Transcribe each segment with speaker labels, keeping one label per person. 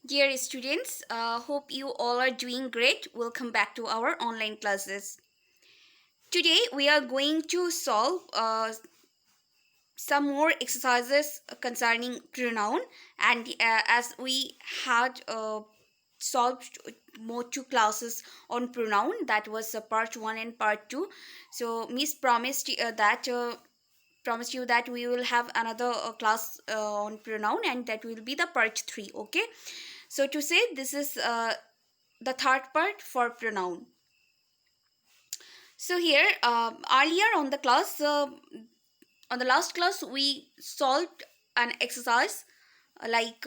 Speaker 1: Dear students, hope you all are doing great. Welcome back to our online classes. Today we are going to solve some more exercises concerning pronoun, and as we had solved more two classes on pronoun, that was part 1 and part 2. So Miss promised you that we will have another class on pronoun, and that will be the part 3. Okay, so to say this is the third part for pronoun. So here earlier on the last class we solved an exercise like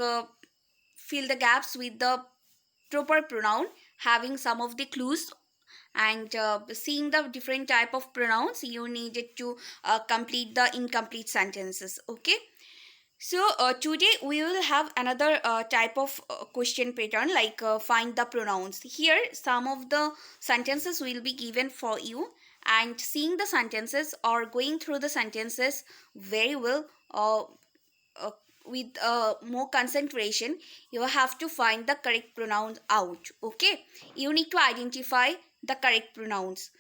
Speaker 1: fill the gaps with the proper pronoun, having some of the clues, and seeing the different type of pronouns you needed to complete the incomplete sentences. Okay, so today we will have another type of question pattern like find the pronouns. Here some of the sentences will be given for you, and seeing the sentences or going through the sentences very well uh, with more concentration, you have to find the correct pronouns out. Okay, you need to identify the correct pronouns.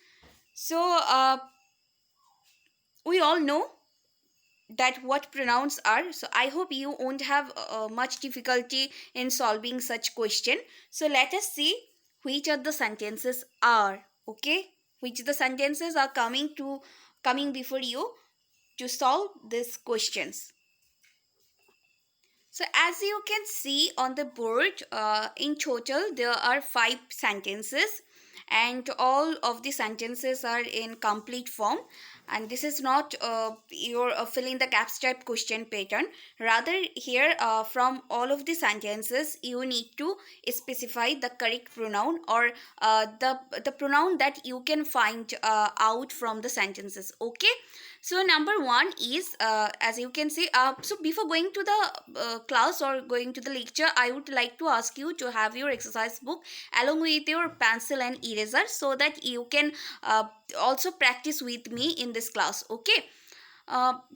Speaker 1: So we all know that what pronouns are, so I hope you won't have much difficulty in solving such question. So let us see which of the sentences are. Okay, which the sentences are coming before you to solve these questions. So as you can see on the board, in total there are 5 sentences, and all of the sentences are in complete form. And this is not your fill in the gaps type question pattern. Rather here from all of the sentences you need to specify the correct pronoun, or the pronoun that you can find out from the sentences. Okay, so number one is as you can see, so before going to the class or going to the lecture, I would like to ask you to have your exercise book along with your pencil and eraser, so that you can also practice with me in this class. Okay,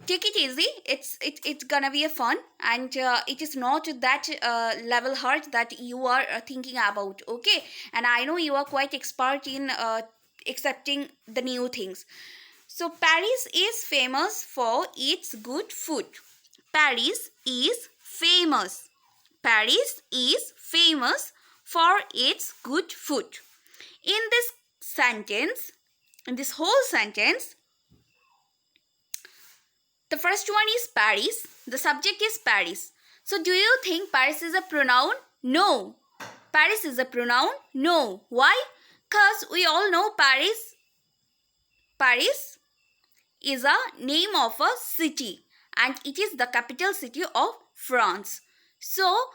Speaker 1: take it easy. It's gonna be a fun, and it is not that level hard that you are thinking about. Okay, and I know you are quite expert in accepting the new things. So Paris is famous for its good food. Paris is famous. Paris is famous for its good food. In this sentence, in this whole sentence, the first one is Paris. The subject is Paris. So do you think Paris is a pronoun? No. Paris is a pronoun? No. Why? Because we all know Paris is a name of a city, and it is the capital city of France. So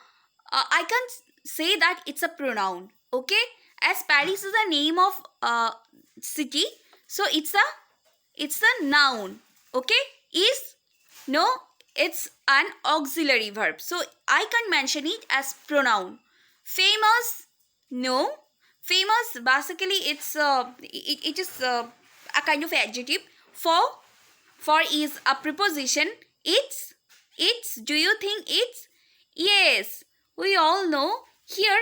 Speaker 1: I can't say that it's a pronoun. Okay, as Paris is a name of city, so it's a noun. Okay, is no, it's an auxiliary verb, so I can mention it as pronoun. Famous, no. Famous basically it is a kind of adjective. For is a preposition. It's do you think it's? Yes, we all know here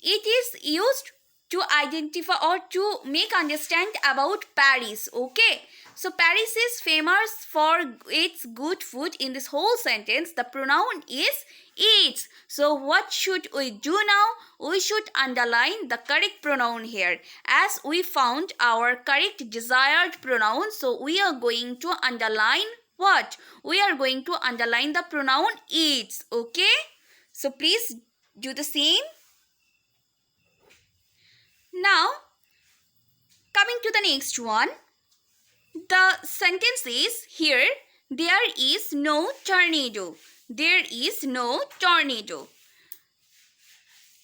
Speaker 1: it is used to identify or to make understand about Paris. Okay, so Paris is famous for its good food. In this whole sentence the pronoun is its. So what should we do now? We should underline the correct pronoun here, as we found our correct desired pronoun. So we are going to underline what? We are going to underline the pronoun its. Okay, so please do the same. Now coming to the next one, the sentence is here, there is no tornado. There is no tornado.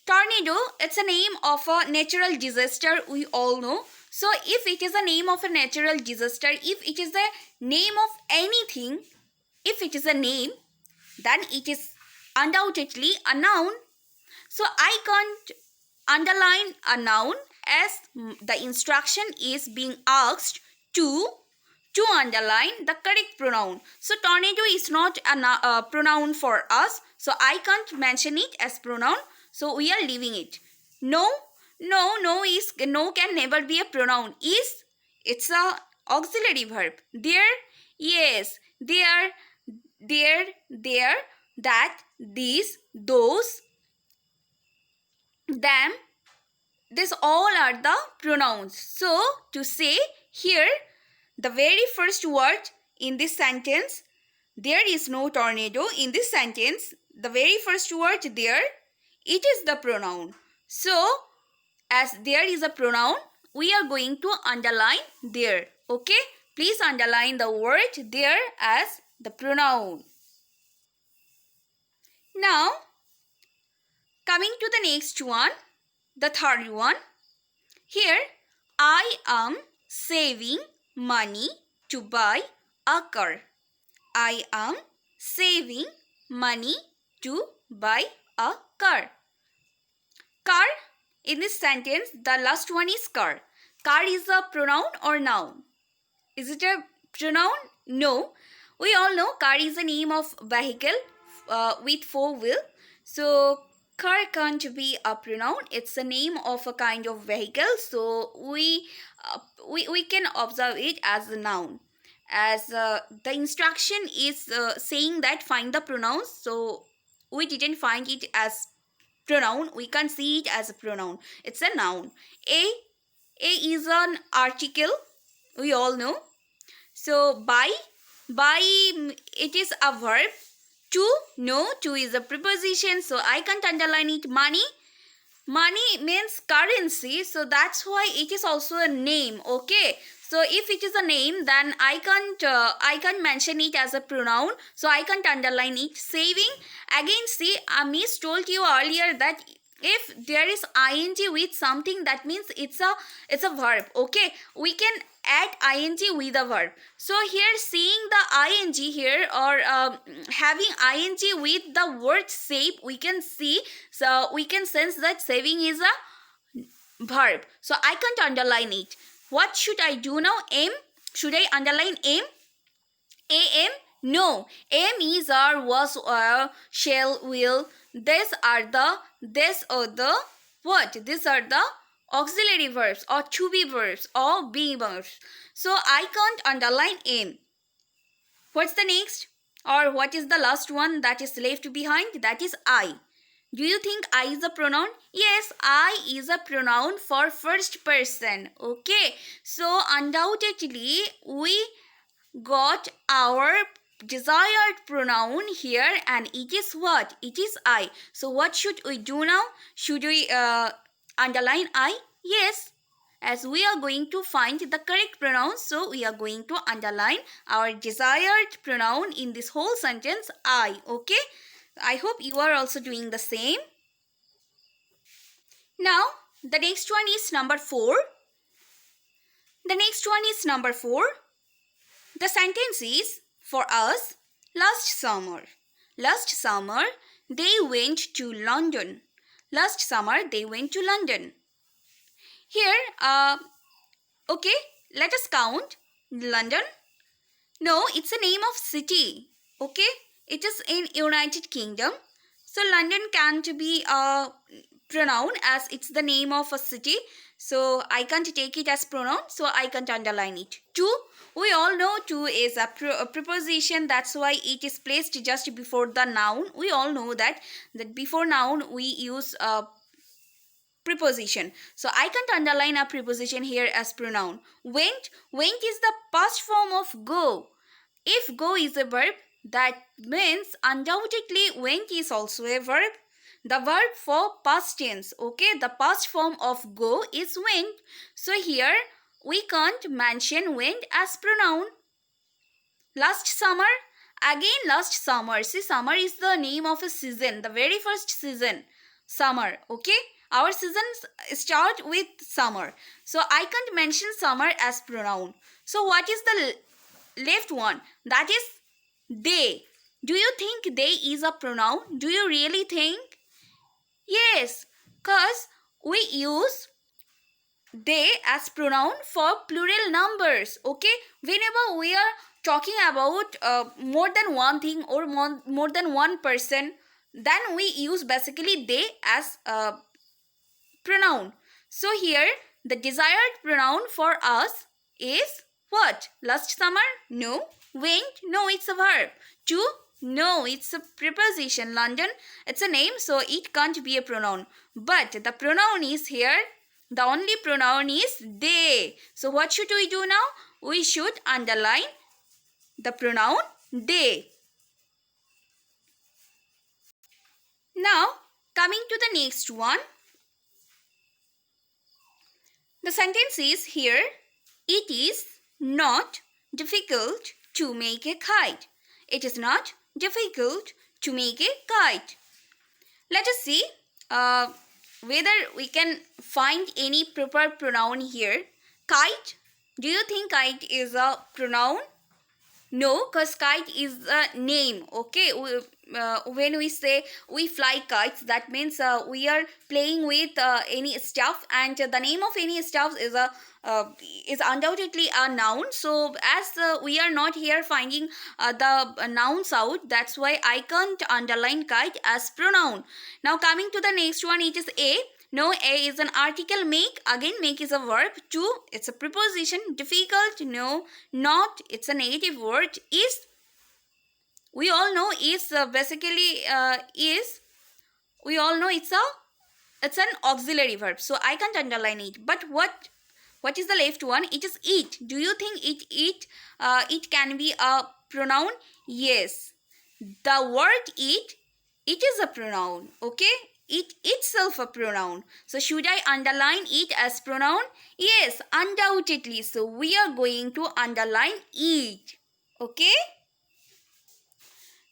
Speaker 1: Tornado, it's a name of a natural disaster, we all know. So if it is a name of a natural disaster, if it is the name of anything, if it is a name, then it is undoubtedly a noun. So I can't underline a noun, as the instruction is being asked to to underline the correct pronoun. So tornado is not a pronoun for us. So I can't mention it as pronoun. So we are leaving it. No, no can never be a pronoun. Is, it's a auxiliary verb. There, yes, there, that, these, those, them, these all are the pronouns. So to say here, the very first word in this sentence, there is no tornado. In this sentence, the very first word there, it is the pronoun. So as there is a pronoun, we are going to underline there. Okay, please underline the word there as the pronoun. Now coming to the next one, the third one. Here, I am saving money to buy a car. I am saving money to buy a car. Car, in this sentence, the last one is car. Car is a pronoun or noun? Is it a pronoun? No. We all know car is a name of vehicle with four wheels. So car can't be a pronoun. It's a name of a kind of vehicle. So we can observe it as a noun. As the instruction is saying that find the pronouns. So we didn't find it as pronoun. We can't see it as a pronoun. It's a noun. A is an article. We all know. So buy, it is a verb. To is a preposition. So I can't underline it. Money means currency. So that's why it is also a name. Okay. So if it is a name, then I can't mention it as a pronoun. So I can't underline it. Saving, again, see, Miss told you earlier that if there is ing with something, that means it's a verb. Okay, we can add ing with a verb. So here, seeing the ing here, or having ing with the word save, we can see, so we can sense that saving is a verb. So I can't underline it. What should I do now? Aim. Should I underline aim? Am? No. Aim is, or, was, or, shall, will. These are the what? These are the auxiliary verbs or to be verbs or be verbs. So I can't underline aim. What's the next? Or what is the last one that is left behind? That is I. Do you think I is a pronoun? Yes, I is a pronoun for first person. Okay. So undoubtedly we got our desired pronoun here, and it is what? It is I. So what should we do now? Should we underline I? Yes. As we are going to find the correct pronoun, so we are going to underline our desired pronoun in this whole sentence, I. Okay. I hope you are also doing the same. Now, the next one is number 4. The next one is number 4. The sentence is for us, last summer. Last summer, they went to London. Last summer, they went to London. Here, okay, let us count. London. No, it's a name of city. Okay, it is in United Kingdom. So London can't be a pronoun as it's the name of a city. So I can't take it as pronoun. So I can't underline it. To, we all know to is a preposition. That's why it is placed just before the noun. We all know that before noun we use a preposition. So I can't underline a preposition here as pronoun. Went is the past form of go. If go is a verb, that means undoubtedly went is also a verb. The verb for past tense. Okay, the past form of go is went. So here we can't mention went as pronoun. Last summer, again last summer. See, summer is the name of a season, the very first season, summer. Okay, our seasons start with summer. So I can't mention summer as pronoun. So what is the left one? That is they. Do you think they is a pronoun? Do you really think? Yes, because we use they as pronoun for plural numbers. Okay, whenever we are talking about more than one thing or more than one person, then we use basically they as pronoun. So here the desired pronoun for us is what? Last summer? No. Went? No, it's a verb. To? No, it's a preposition. London? It's a name, so it can't be a pronoun. But the pronoun is here. The only pronoun is they. So what should we do now? We should underline the pronoun they. Now, coming to the next one. The sentence is here, it is not difficult to make a kite. It is not difficult to make a kite. Let us see whether we can find any proper pronoun here. Kite. Do you think kite is a pronoun? No, because kite is a name. Okay, when we say we fly kites, that means we are playing with any stuff, and the name of any stuff is undoubtedly a noun. So as we are not here finding the nouns out, that's why I can't underline kite as pronoun. Now coming to the next one, it is a. No, a is an article. Make, again make is a verb. To, it's a preposition. Difficult, no. Not, it's a negative word. Is, we all know is basically is, we all know it's an auxiliary verb, so I can't underline it. But what is the left one? It is it. Do you think it can be a pronoun? Yes, the word it is a pronoun. Okay, it itself a pronoun. So should I underline it as pronoun? Yes, undoubtedly. So we are going to underline it. Okay.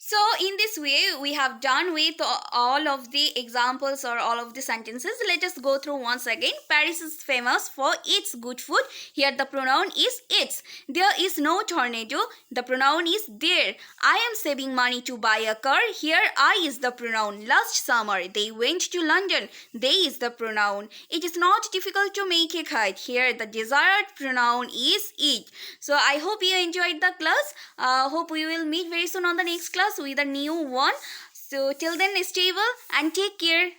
Speaker 1: So in this way, we have done with all of the examples or all of the sentences. Let us go through once again. Paris is famous for its good food. Here the pronoun is its. There is no tornado. The pronoun is there. I am saving money to buy a car. Here I is the pronoun. Last summer they went to London. They is the pronoun. It is not difficult to make a kite. Here the desired pronoun is it. So I hope you enjoyed the class. Hope we will meet very soon on the next class with a new one. So till then, stay well and take care.